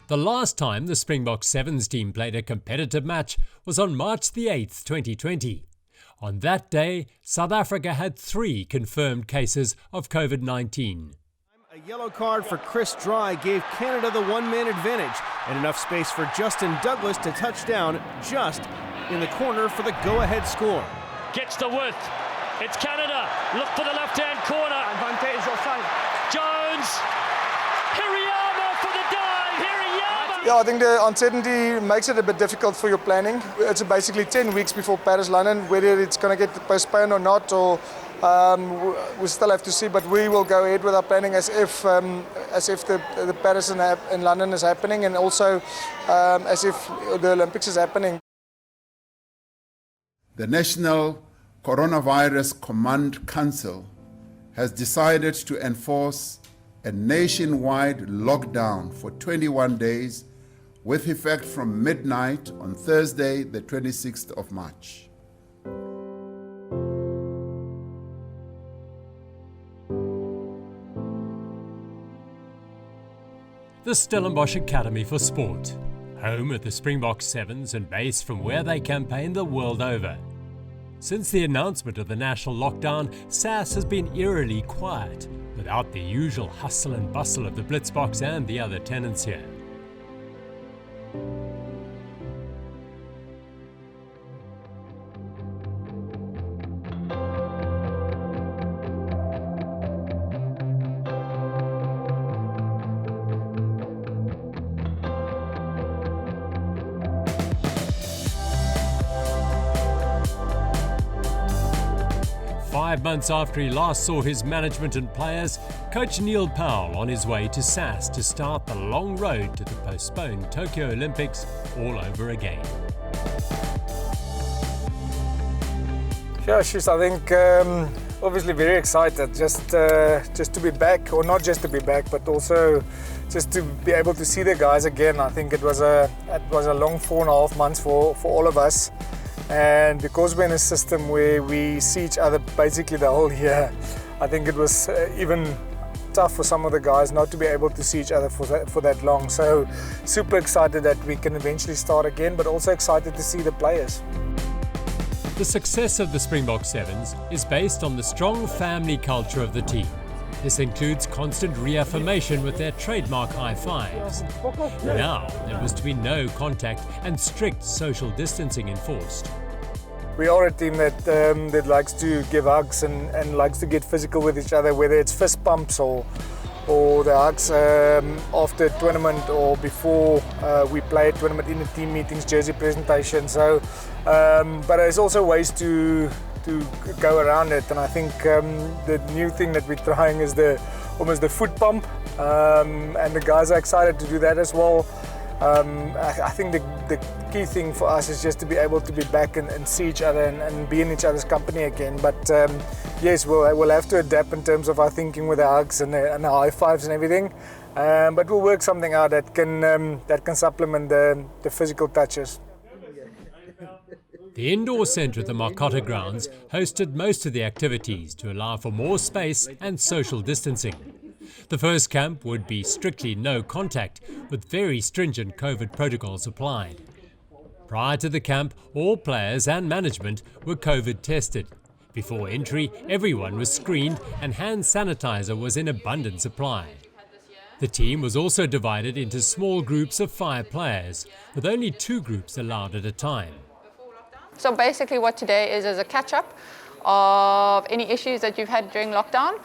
The last time the Springboks Sevens team played a competitive match was on March the 8th, 2020. On that day, South Africa had 3 confirmed cases of COVID-19. A yellow card for Chris Dry gave Canada the one-man advantage and enough space for Justin Douglas to touch down just in the corner for the go-ahead score. Gets the width. It's Canada. Look for the left-hand corner. Advantage offside. Jones. Hirayama for the dive. Hirayama. Yeah, I think the uncertainty makes it a bit difficult for your planning. It's basically 10 weeks before Paris, London, whether it's going to get postponed or not, or we still have to see. But we will go ahead with our planning as if the Paris and London is happening, and also as if the Olympics is happening. The National Coronavirus Command Council has decided to enforce a nationwide lockdown for 21 days with effect from midnight on Thursday, the 26th of March. The Stellenbosch Academy for Sport, home of the Springboks Sevens and base from where they campaign the world over. Since the announcement of the national lockdown, SAS has been eerily quiet, without the usual hustle and bustle of the Blitzboks and the other tenants here. Five months after he last saw his management and players, coach Neil Powell on his way to SAS to start the long road to the postponed Tokyo Olympics all over again. Yeah, she's, I think, obviously very excited just to be back, or not just to be back, but also just to be able to see the guys again. I think it was a long 4.5 months for all of us. And because we're in a system where we see each other basically the whole year, I think it was even tough for some of the guys not to be able to see each other for that long. So super excited that we can eventually start again, but also excited to see the players. The success of the Springboks Sevens is based on the strong family culture of the team. This includes constant reaffirmation with their trademark high fives. Now, there was to be no contact and strict social distancing enforced. We are a team that likes to give hugs and likes to get physical with each other, whether it's fist bumps or the hugs after a tournament or before we play a tournament, in the team meetings, jersey presentation. So, but there's also ways to go around it, and I think the new thing that we're trying is almost the foot pump, and the guys are excited to do that as well. I think the key thing for us is just to be able to be back and see each other and be in each other's company again. But yes, we'll have to adapt in terms of our thinking with the hugs and the high fives and everything. But we'll work something out that can supplement the physical touches. The indoor centre at the Marcotta grounds hosted most of the activities to allow for more space and social distancing. The first camp would be strictly no contact, with very stringent COVID protocols applied. Prior to the camp, all players and management were COVID tested. Before entry, everyone was screened and hand sanitizer was in abundant supply. The team was also divided into small groups of 5 players, with only 2 groups allowed at a time. So basically what today is a catch-up of any issues that you've had during lockdown,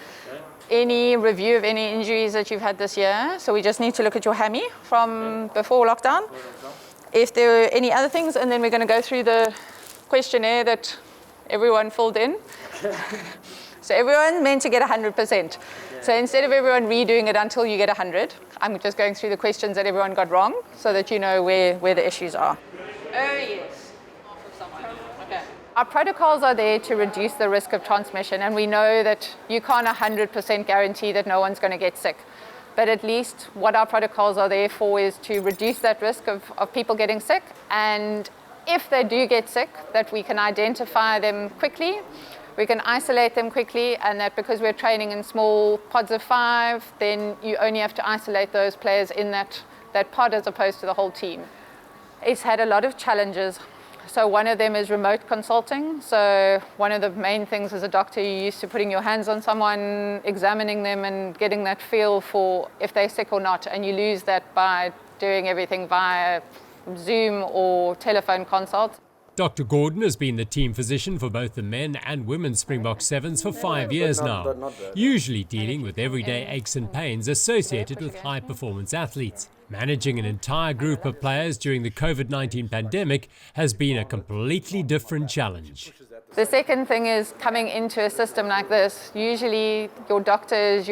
any review of any injuries that you've had this year. So we just need to look at your hammy from before lockdown, if there are any other things, and then we're going to go through the questionnaire that everyone filled in. So everyone's meant to get 100%. So instead of everyone redoing it until you get 100, I'm just going through the questions that everyone got wrong so that you know where the issues are. Oh yes. Our protocols are there to reduce the risk of transmission, and we know that you can't 100% guarantee that no one's going to get sick. But at least what our protocols are there for is to reduce that risk of people getting sick, and if they do get sick, that we can identify them quickly, we can isolate them quickly, and that because we're training in small pods of 5, then you only have to isolate those players in that that pod as opposed to the whole team. It's had a lot of challenges. So one of them is remote consulting. So one of the main things as a doctor, you're used to putting your hands on someone, examining them and getting that feel for if they're sick or not. And you lose that by doing everything via Zoom or telephone consults. Dr. Gordon has been the team physician for both the men and women's Springbok Sevens for 5 years now, usually dealing with everyday aches and pains associated with high-performance athletes. Managing an entire group of players during the COVID-19 pandemic has been a completely different challenge. The second thing is coming into a system like this, usually your doctor is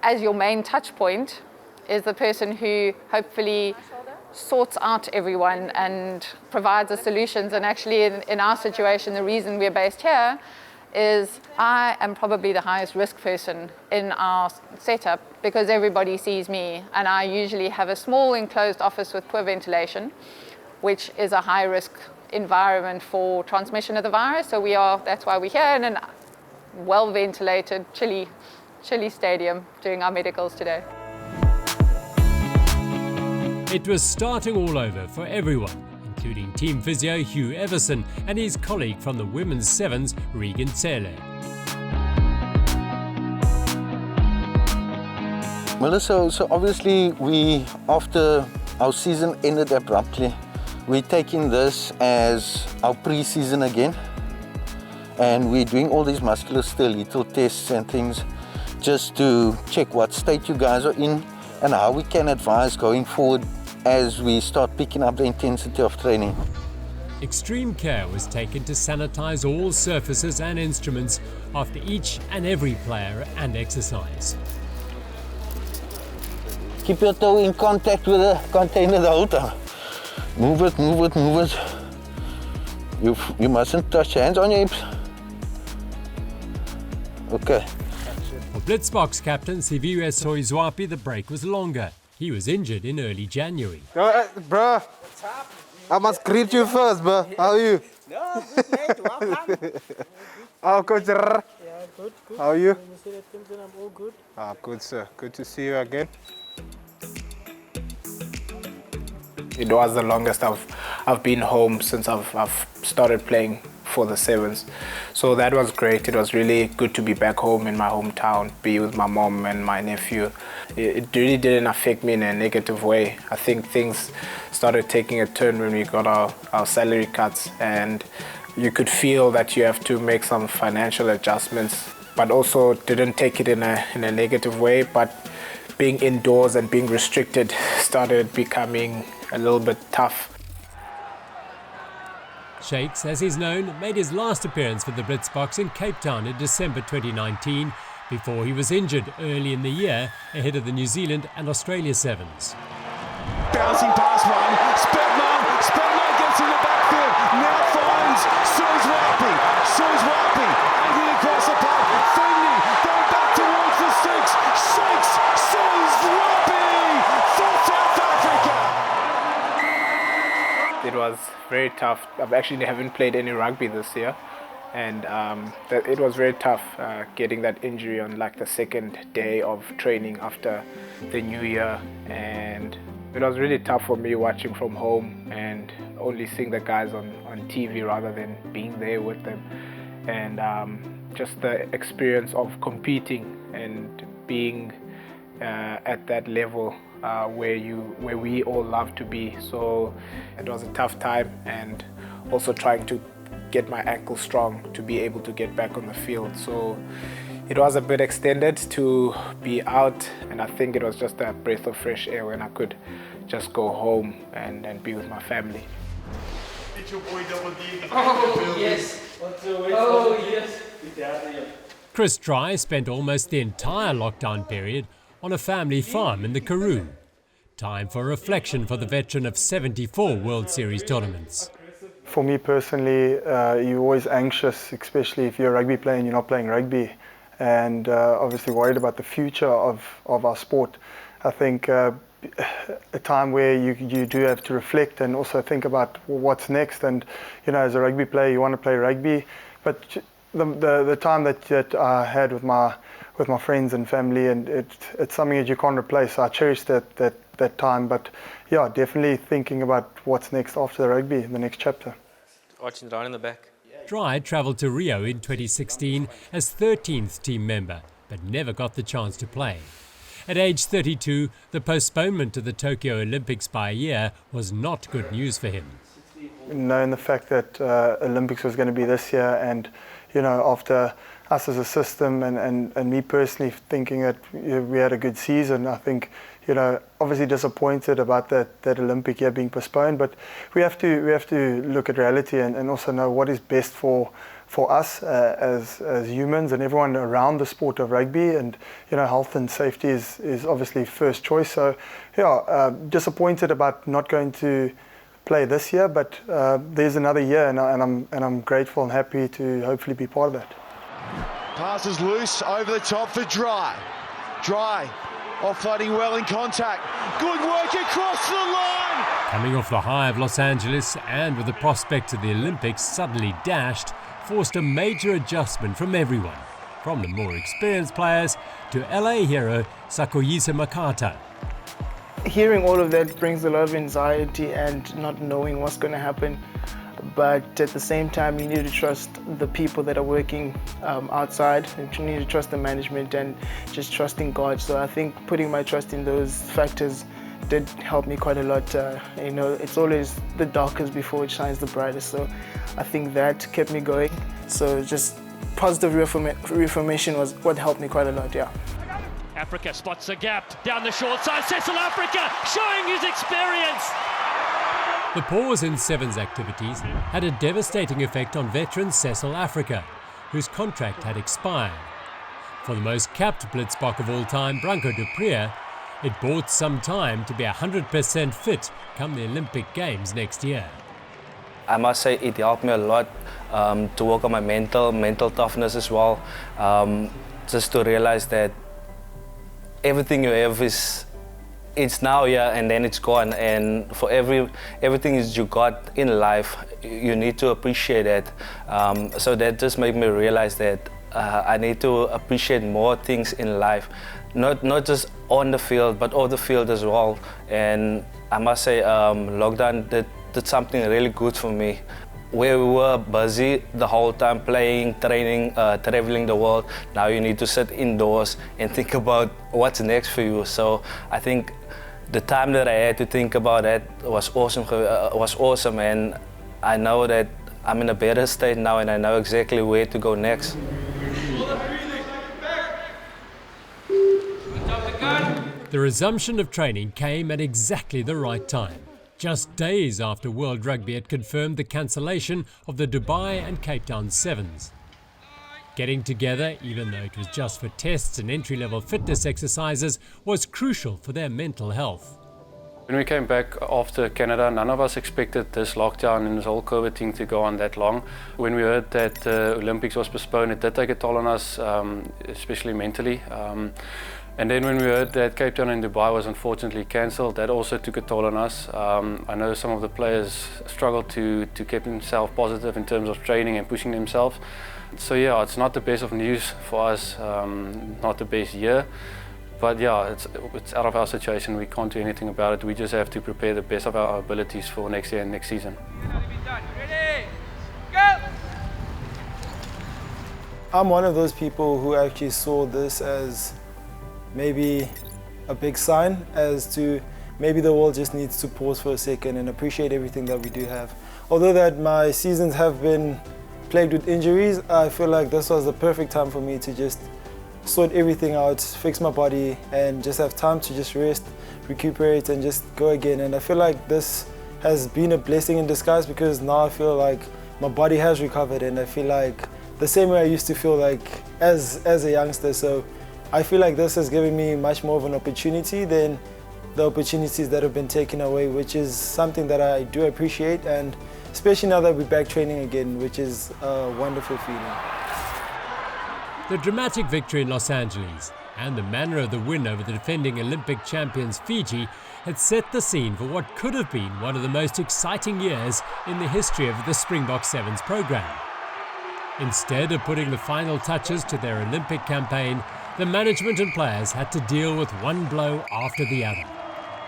as your main touch point, is the person who hopefully sorts out everyone and provides the solutions. And actually in our situation, the reason we're based here is I am probably the highest risk person in our setup because everybody sees me, and I usually have a small enclosed office with poor ventilation, which is a high risk environment for transmission of the virus. So that's why we're here in a well ventilated, chilly stadium doing our medicals today. It was starting all over for everyone, including team physio Hugh Everson and his colleague from the women's sevens, Regan Tsele. Melissa, so obviously after our season ended abruptly, we're taking this as our pre-season again, and we're doing all these musculoskeletal tests and things just to check what state you guys are in and how we can advise going forward as we start picking up the intensity of training. Extreme care was taken to sanitize all surfaces and instruments after each and every player and exercise. Keep your toe in contact with the container the whole time. Move it, move it, move it. You mustn't touch your hands on your hips. Okay. For Blitzboks captain Siviwe Soizwapi, the break was longer. He was injured in early January. Bro, I must greet you first, bro. How are you? No, good mate, welcome. Oh, Coach. Yeah, good. How are you? I'm all good. Ah, good, sir. Good to see you again. It was the longest I've been home since I've started playing for the Sevens. So that was great. It was really good to be back home in my hometown, be with my mom and my nephew. It really didn't affect me in a negative way. I think things started taking a turn when we got our salary cuts, and you could feel that you have to make some financial adjustments, but also didn't take it in a negative way. But being indoors and being restricted started becoming a little bit tough. Shakes, as he's known, made his last appearance for the Blitzboks in Cape Town in December 2019 before he was injured early in the year ahead of the New Zealand and Australia Sevens. Bouncing past one, Spetman gets in the backfield, now finds Soizwapi, angling across the park, Finley going back towards the six, Shakes, Soizwapi for South Africa. It was very tough. I actually haven't played any rugby this year, and it was very tough getting that injury on like the second day of training after the new year, and it was really tough for me watching from home and only seeing the guys on TV rather than being there with them, and just the experience of competing and being at that level where we all love to be. So it was a tough time, and also trying to get my ankle strong to be able to get back on the field. So it was a bit extended to be out, and I think it was just a breath of fresh air when I could just go home and be with my family. It's your boy Double D. Oh, yes. Oh, yes. Chris Dry spent almost the entire lockdown period on a family farm in the Karoo. Time for reflection for the veteran of 74 World Series tournaments. For me personally, you're always anxious, especially if you're a rugby player and you're not playing rugby, and obviously worried about the future of our sport. I think a time where you do have to reflect and also think about what's next. And as a rugby player, you want to play rugby, but the time that I had with my friends and family, and it's something that you can't replace. I cherish that time, but yeah, definitely thinking about what's next after the rugby, the next chapter. Watching Ryan in the back. Dry travelled to Rio in 2016 as 13th team member, but never got the chance to play. At age 32, the postponement of the Tokyo Olympics by a year was not good news for him. Knowing the fact that Olympics was going to be this year, and after us as a system and me personally thinking that we had a good season, I think obviously disappointed about that Olympic year being postponed, but we have to look at reality and also know what is best for us as humans and everyone around the sport of rugby, and health and safety is obviously first choice. So disappointed about not going to play this year, but there's another year, and I'm grateful and happy to hopefully be part of that. Passes loose over the top for Dry. Dry offloading well in contact. Good work across the line. Coming off the high of Los Angeles and with the prospect of the Olympics suddenly dashed, forced a major adjustment from everyone, from the more experienced players to LA hero Sakoyise Makata. Hearing all of that brings a lot of anxiety and not knowing what's going to happen. But at the same time, you need to trust the people that are working outside, and you need to trust the management and just trusting God. So I think putting my trust in those factors did help me quite a lot. It's always the darkest before it shines the brightest. So I think that kept me going. So just positive reaffirmation was what helped me quite a lot, yeah. Africa spots a gap down the short side. Cecil Africa showing his experience. The pause in Sevens activities had a devastating effect on veteran Cecil Africa, whose contract had expired. For the most capped Blitzbok of all time, Branko de Prier, it bought some time to be 100% fit come the Olympic Games next year. I must say it helped me a lot to work on my mental toughness as well. Just to realize that everything you have it's now, yeah, and then it's gone. And for everything that you got in life, you need to appreciate it. So that just made me realize that I need to appreciate more things in life, not just on the field, but off the field as well. And I must say, lockdown did something really good for me. Where we were busy the whole time, playing, training, traveling the world, now you need to sit indoors and think about what's next for you. So I think the time that I had to think about that was awesome, and I know that I'm in a better state now, and I know exactly where to go next. The resumption of training came at exactly the right time, just days after World Rugby had confirmed the cancellation of the Dubai and Cape Town Sevens. Getting together, even though it was just for tests and entry-level fitness exercises, was crucial for their mental health. When we came back after Canada, none of us expected this lockdown and this whole COVID thing to go on that long. When we heard that the Olympics was postponed, it did take a toll on us, especially mentally. And then when we heard that Cape Town and Dubai was unfortunately cancelled, that also took a toll on us. I know some of the players struggled to keep themselves positive in terms of training and pushing themselves. So yeah, it's not the best of news for us, not the best year. But yeah, it's out of our situation. We can't do anything about it. We just have to prepare the best of our abilities for next year and next season. Ready? Go! I'm one of those people who actually saw this as maybe a big sign as to maybe the world just needs to pause for a second and appreciate everything that we do have. Although that my seasons have been plagued with injuries, I feel like this was the perfect time for me to just sort everything out, fix my body, and just have time to just rest, recuperate, and just go again. And I feel like this has been a blessing in disguise, because now I feel like my body has recovered, and I feel like the same way I used to feel like as a youngster. So I feel like this has given me much more of an opportunity than the opportunities that have been taken away, which is something that I do appreciate, and especially now that we're back training again, which is a wonderful feeling. The dramatic victory in Los Angeles and the manner of the win over the defending Olympic champions Fiji had set the scene for what could have been one of the most exciting years in the history of the Springbok Sevens program. Instead of putting the final touches to their Olympic campaign, the management and players had to deal with one blow after the other.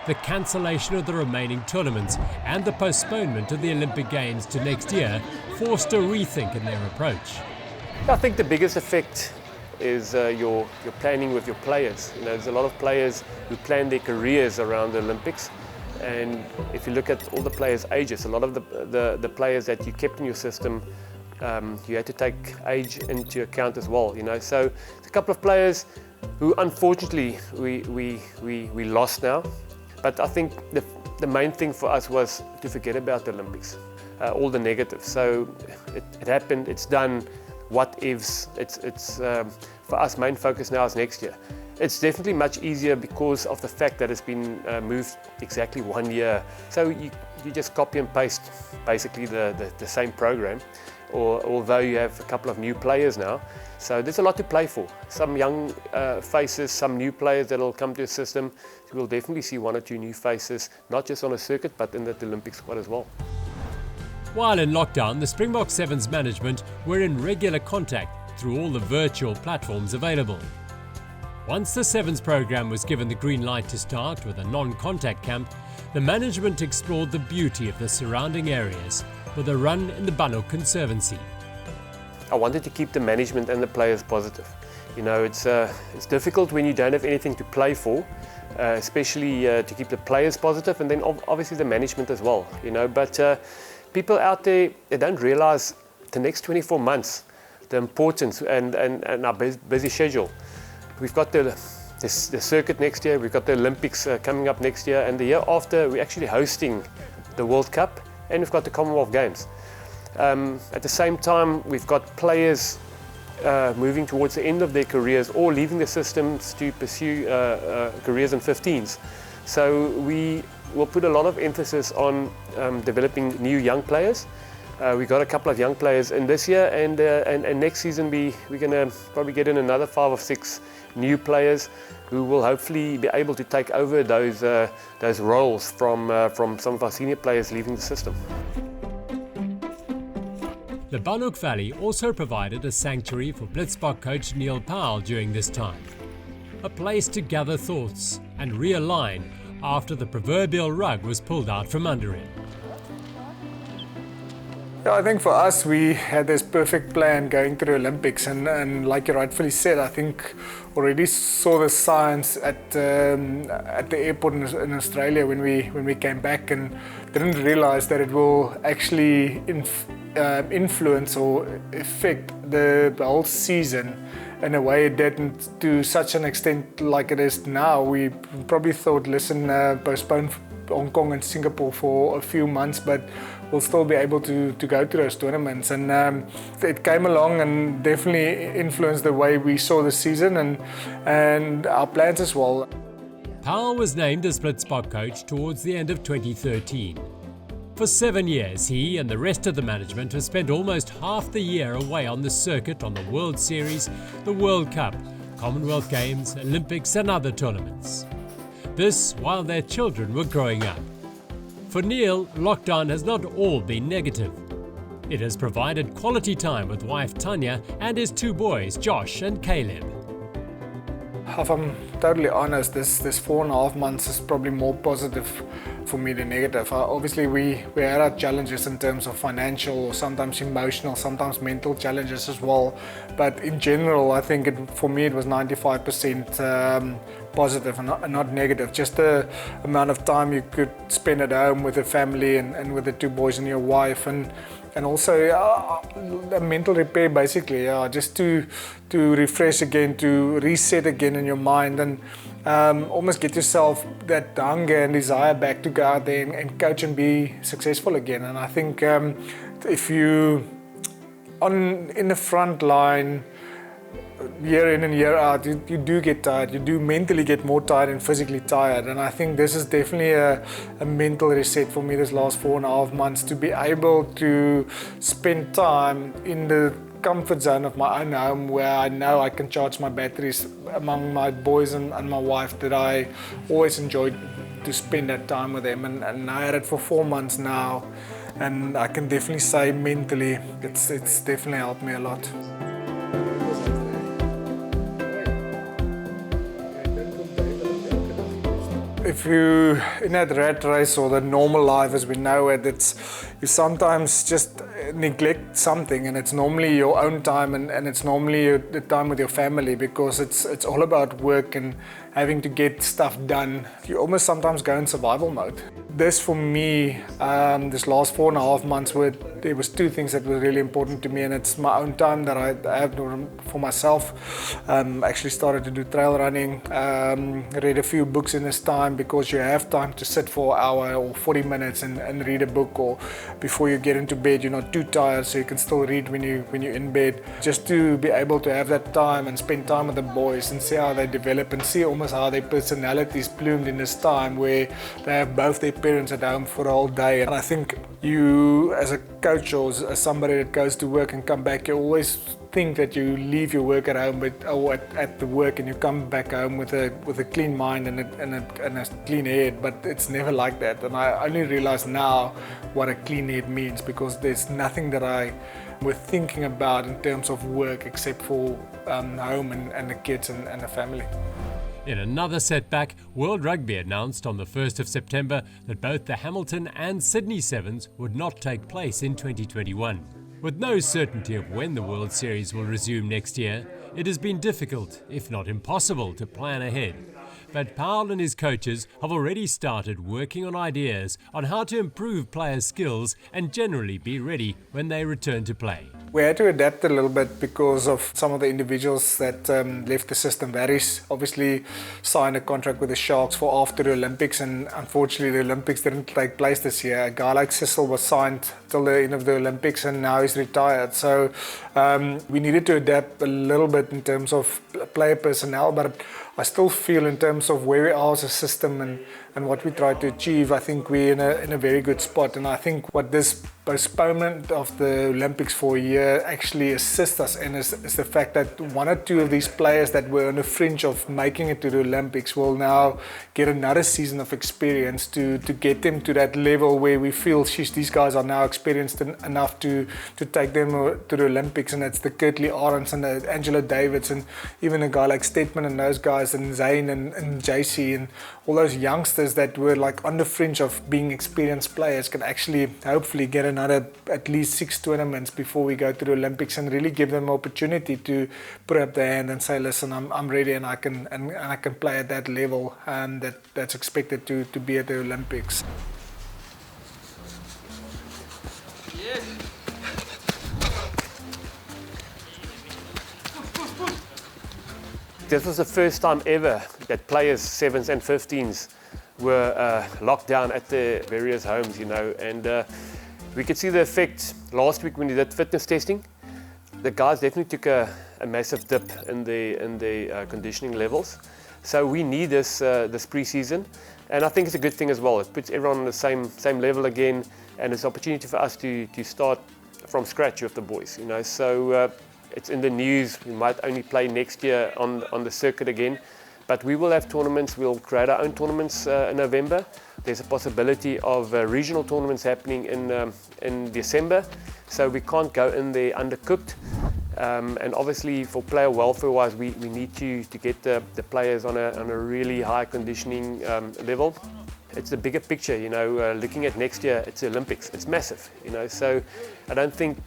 The cancellation of the remaining tournaments and the postponement of the Olympic Games to next year forced a rethink in their approach. I think the biggest effect is your planning with your players. You know, there's a lot of players who plan their careers around the Olympics, and if you look at all the players' ages, a lot of the players that you kept in your system, you had to take age into account as well. You know, so a couple of players who unfortunately we lost now. But I think the main thing for us was to forget about the Olympics, all the negatives. So it happened, it's done. What ifs? It's for us, main focus now is next year. It's definitely much easier because of the fact that it's been moved exactly 1 year. So you just copy and paste basically the same program, although you have a couple of new players now. So there's a lot to play for. Some young faces, some new players that will come to the system. So we'll definitely see 1 or 2 new faces, not just on a circuit, but in the Olympic squad as well. While in lockdown, the Springbok Sevens management were in regular contact through all the virtual platforms available. Once the Sevens program was given the green light to start with a non-contact camp, the management explored the beauty of the surrounding areas with a run in the Bannock Conservancy. I wanted to keep the management and the players positive. You know, it's difficult when you don't have anything to play for, especially to keep the players positive, and then obviously the management as well. You know, but people out there, they don't realize the next 24 months, the importance and our busy schedule. We've got the circuit next year, we've got the Olympics coming up next year, and the year after we're actually hosting the World Cup, and we've got the Commonwealth Games. At the same time, we've got players moving towards the end of their careers or leaving the systems to pursue careers in 15s. So we will put a lot of emphasis on developing new young players. We've got a couple of young players in this year, and next season we're going to probably get in another 5 or 6 new players who will hopefully be able to take over those roles from some of our senior players leaving the system. The Bannock Valley also provided a sanctuary for Blitzboks coach Neil Powell during this time. A place to gather thoughts and realign after the proverbial rug was pulled out from under him. Yeah, I think for us, we had this perfect plan going to the Olympics, and like you rightfully said, I think already saw the signs at the airport in Australia when we came back, and didn't realize that it will actually influence or affect the whole season in a way it didn't to such an extent like it is now. We probably thought, listen, postpone Hong Kong and Singapore for a few months, but we'll still be able to go to those tournaments. And it came along and definitely influenced the way we saw the season and our plans as well. Powell was named as Blitzboks coach towards the end of 2013. For 7 years, he and the rest of the management have spent almost half the year away on the circuit on the World Series, the World Cup, Commonwealth Games, Olympics and other tournaments. This while their children were growing up. For Neil, lockdown has not all been negative. It has provided quality time with wife Tanya and his 2 boys, Josh and Caleb. If I'm totally honest, this 4.5 months is probably more positive for me than negative. Obviously, we had our challenges in terms of financial, sometimes emotional, sometimes mental challenges as well. But in general, I think for me it was 95% positive and not negative. Just the amount of time you could spend at home with the family and with the 2 boys and your wife, and also a mental repair basically, just to refresh again, to reset again in your mind, and almost get yourself that hunger and desire back to go out there and coach and be successful again. And I think if you in the front line year in and year out, you do get tired. You do mentally get more tired and physically tired. And I think this is definitely a mental reset for me this last 4.5 months, to be able to spend time in the comfort zone of my own home, where I know I can charge my batteries among my boys and my wife, that I always enjoyed to spend that time with them. And I had it for 4 months now. and I can definitely say mentally it's definitely helped me a lot. If you in that rat race or the normal life as we know it, you sometimes just neglect something, and it's normally your own time and it's normally the time with your family, because it's all about work and having to get stuff done. You almost sometimes go in survival mode. This for me, this last 4.5 months, there was two things that were really important to me, and it's my own time that I have for myself. Actually started to do trail running, read a few books in this time, because you have time to sit for an hour or 40 minutes and read a book, or before you get into bed you're not too tired, so you can still read when you're in bed. Just to be able to have that time and spend time with the boys and see how they develop and see almost how their personalities bloomed in this time where they have both their parents at home for a whole day. And I think you as a coach or as somebody that goes to work and come back, you always think that you leave your work at home or at the work and you come back home with a clean mind and a clean head, but it's never like that. And I only realize now what a clean head means, because there's nothing that I were thinking about in terms of work except for home and the kids and the family. In another setback, World Rugby announced on the 1st of September that both the Hamilton and Sydney Sevens would not take place in 2021. With no certainty of when the World Series will resume next year, it has been difficult, if not impossible, to plan ahead. But Powell and his coaches have already started working on ideas on how to improve players' skills and generally be ready when they return to play. We had to adapt a little bit because of some of the individuals that left the system. Varys obviously signed a contract with the Sharks for after the Olympics, and unfortunately the Olympics didn't take place this year. A guy like Cecil was signed till the end of the Olympics and now he's retired. So we needed to adapt a little bit in terms of player personnel, but I still feel in terms of where we are as a system and what we try to achieve, I think we're in a very good spot. And I think what this postponement of the Olympics for a year actually assists us in is the fact that one or two of these players that were on the fringe of making it to the Olympics will now get another season of experience to get them to that level where we feel these guys are now experienced enough to take them to the Olympics. And it's the Kirtley Arons and the Angela Davids and even a guy like Stetman and those guys and Zane and JC and all those youngsters that were like on the fringe of being experienced players can actually hopefully get another at least 6 tournaments before we go to the Olympics, and really give them an opportunity to put up their hand and say, listen, I'm ready and I can play at that level that's expected to be at the Olympics. This was the first time ever that players 7s and 15s were locked down at their various homes, and we could see the effect last week when we did fitness testing. The guys definitely took a massive dip in the conditioning levels. So we need this pre-season, and I think it's a good thing as well. It puts everyone on the same level again, and it's an opportunity for us to start from scratch with the boys. So it's in the news. We might only play next year on the circuit again, but we will have tournaments. We'll create our own tournaments in November. There's a possibility of regional tournaments happening in December, so we can't go in there undercooked. And obviously, for player welfare-wise, we need to get the players on a really high conditioning level. It's the bigger picture, looking at next year, it's the Olympics. It's massive, so I don't think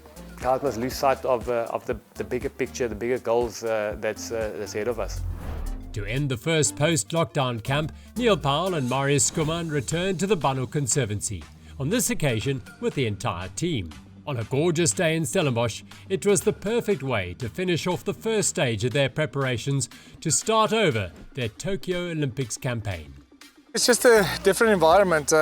guys must lose sight of the bigger picture, the bigger goals that's ahead of us. To end the first post-lockdown camp, Neil Powell and Marius Skuman returned to the Bano Conservancy, on this occasion with the entire team. On a gorgeous day in Stellenbosch, it was the perfect way to finish off the first stage of their preparations to start over their Tokyo Olympics campaign. It's just a different environment.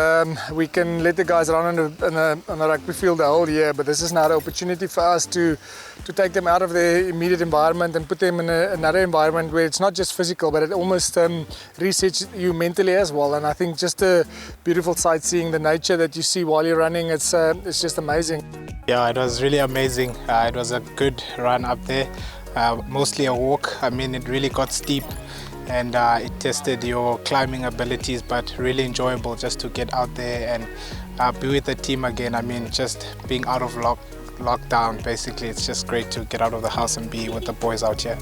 We can let the guys run on a rugby field the whole year, but this is now the opportunity for us to take them out of their immediate environment and put them in another environment where it's not just physical, but it almost resets you mentally as well. And I think just a beautiful sightseeing, the nature that you see while you're running, it's just amazing. Yeah, it was really amazing. It was a good run up there, mostly a walk. I mean, it really got steep. and it tested your climbing abilities, but really enjoyable just to get out there and be with the team again. I mean, just being out of lockdown, basically, it's just great to get out of the house and be with the boys out here.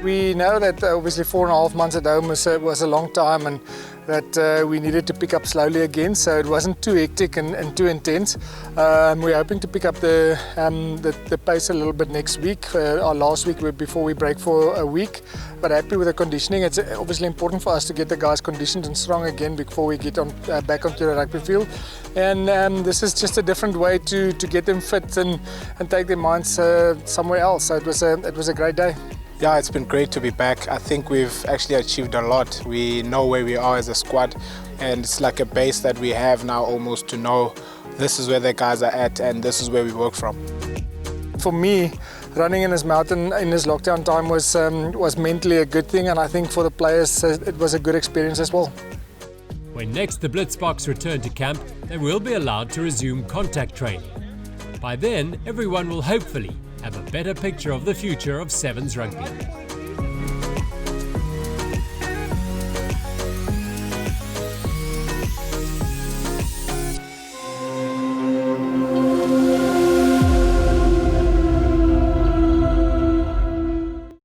We know that obviously 4.5 months at home was a long time, and that we needed to pick up slowly again, so it wasn't too hectic and too intense. We're hoping to pick up the pace a little bit next week, our last week before we break for a week. But happy with the conditioning. It's obviously important for us to get the guys conditioned and strong again before we get back onto the rugby field. And this is just a different way to get them fit and take their minds somewhere else. So it was a great day. Yeah, it's been great to be back. I think we've actually achieved a lot. We know where we are as a squad, and it's like a base that we have now almost to know this is where the guys are at and this is where we work from. For me, running in this mountain in this lockdown time was mentally a good thing, and I think for the players it was a good experience as well. When next the Blitzboks return to camp, they will be allowed to resume contact training. By then, everyone will hopefully have a better picture of the future of Sevens rugby.